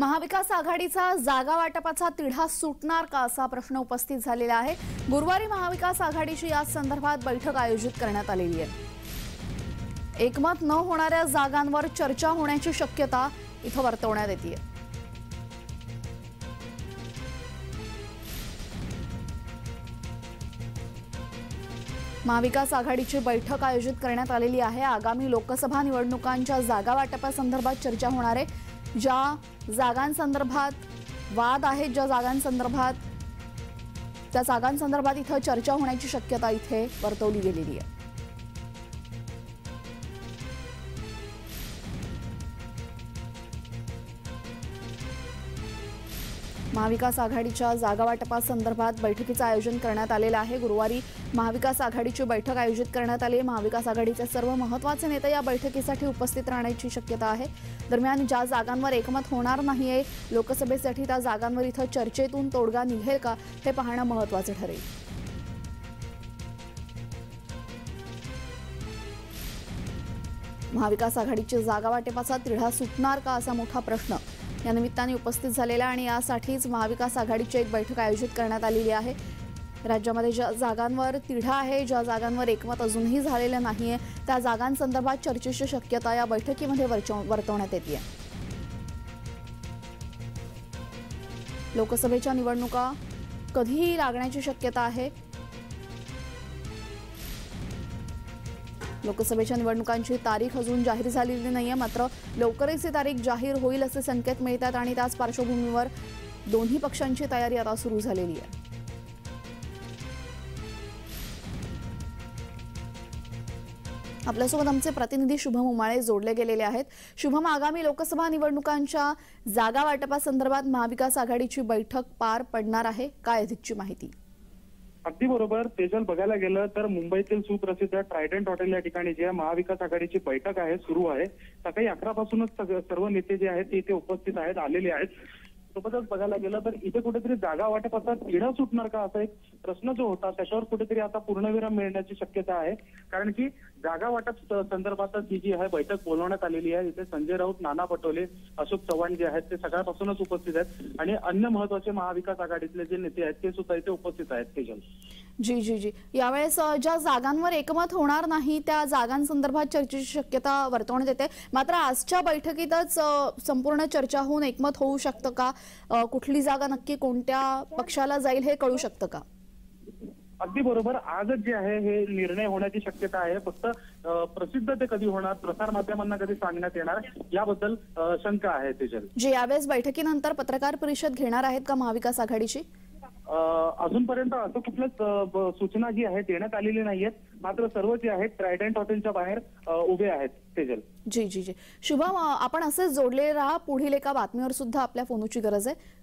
महाविकास आघाडीचा जागा वाटपाचा तिढा सुटणार का असा प्रश्न उपस्थित झालेला आहे। गुरुवारी महाविकास आघाडीची या संदर्भात बैठक आयोजित करण्यात आलेली आहे। एकमत न होणाऱ्या जागांवर चर्चा होण्याची शक्यता इथं वर्तवण्यात येते। महाविकास आघाडीची बैठक आयोजित करण्यात आलेली आहे। आगामी लोकसभा निवडणुकांच्या जागा वाटपासंदर्भात चर्चा होणार आहे। ज्या जागांसंदर्भात वाद आहेत, ज्या जागांसंदर्भात त्या जागांसंदर्भात इथं चर्चा होण्याची शक्यता इथे वर्तवली गेलेली आहे। महाविकास आघाडीच्या जागा वाटपासंदर्भात बैठकीचं आयोजन करण्यात आलेलं आहे। गुरुवारी महाविकास आघाडीची बैठक आयोजित करण्यात आली आहे। महाविकास आघाडीचे सर्व महत्त्वाचे नेते या बैठकीसाठी उपस्थित राहण्याची शक्यता आहे। दरम्यान ज्या जागांवर एकमत होणार नाहीये लोकसभेसाठी त्या जागांवर इथं चर्चेतून तोडगा निघेल का हे पाहणं महत्त्वाचं ठरेल। महाविकास आघाडीची जागा वाटपाचा तिढा सुटणार का असा मोठा प्रश्न या निमित्ताने उपस्थित झालेला आणि यासाठीच महाविकास आघाडीची एक बैठक आयोजित करण्यात आलेली आहे। राज्यामध्ये ज्या जागांवर तिढा आहे, ज्या जागांवर एकमत अजूनही झालेलं नाहीये त्या जागांसंदर्भात चर्चेची शक्यता या बैठकीमध्ये वर्तवण्यात येते। लोकसभेच्या निवडणुका कधीही लागण्याची शक्यता आहे। लोकसभेच्या निवडणुकांची तारीख अजून जाहीर झालेली नाहीये, मात्र लवकरच ही तारीख जाहीर होईल असे संकेत मिळतात आणि त्याच पार्श्वभूमीवर दोन्ही पक्षांची तयारी आता सुरू झालेली आहे। आपल्यासोबत आमचे प्रतिनिधी शुभम उमाळे जोडले गेलेले आहेत। शुभम, आगामी लोकसभा निवडणुकांच्या जागा वाटपासंदर्भात महाविकास आघाडीची बैठक पार पडणार आहे, काय अधिकची माहिती? अगदी बरोबर तेजल, बघायला गेलं तर मुंबईतील सुप्रसिद्ध ट्रायडंट हॉटेल या ठिकाणी जे महाविकास आघाडीची बैठक आहे सुरू आहे। सकाळी 11 पासूनच सर्व नेते जे आहेत ते इथे उपस्थित आहेत, आलेले आहेत। सोबतच बघायला गेलं तर इथे कुठेतरी जागा वाटपाचा तिढा सुटणार का असा एक प्रश्न जो होता त्याच्यावर कुठेतरी आता पूर्णविराम मिळण्याची शक्यता आहे। कारण की जागा वाटप संदर्भात ही जी आहे बैठक बोलवण्यात आलेली आहे। इथे संजय राऊत, नाना पटोले, अशोक चव्हाण जे आहेत ते सकाळपासूनच उपस्थित आहेत आणि अन्य महत्त्वाचे महाविकास आघाडीतले जे नेते आहेत ते सुद्धा इथे उपस्थित आहेत। तेजल जी यावेळेस ज्या जागांवर एकमत होणार नाही त्या जागांसंदर्भात चर्चेची शक्यता वर्तवण्यात येते, मात्र आजच्या बैठकीतच संपूर्ण चर्चा होऊन एकमत होऊ शकतं का? कुठली जागा नक्की कोणत्या पक्षाला जाईल हे कळू शकतं का? अगदी बरोबर, आजच जे आहे हे निर्णय होण्याची शक्यता आहे। फक्त प्रसिद्ध ते कधी होणार, प्रसार माध्यमांना कधी सांगण्यात येणार याबद्दल शंका आहे। तेजल जी, यावेळेस बैठकीनंतर पत्रकार परिषद घेणार आहेत का महाविकास आघाडीची? अजूनपर्यंत असं कुठलंच सूचना जी आहे देण्यात आलेली नाहीयेत, मात्र सर्व जे आहेत ट्रायडंट हॉटेलच्या बाहेर उभे आहेत। तेजल जी शुभम, आपण असेच जोडले राहा, पुढील एका बातमीवर सुद्धा आपल्या फोनची गरज आहे।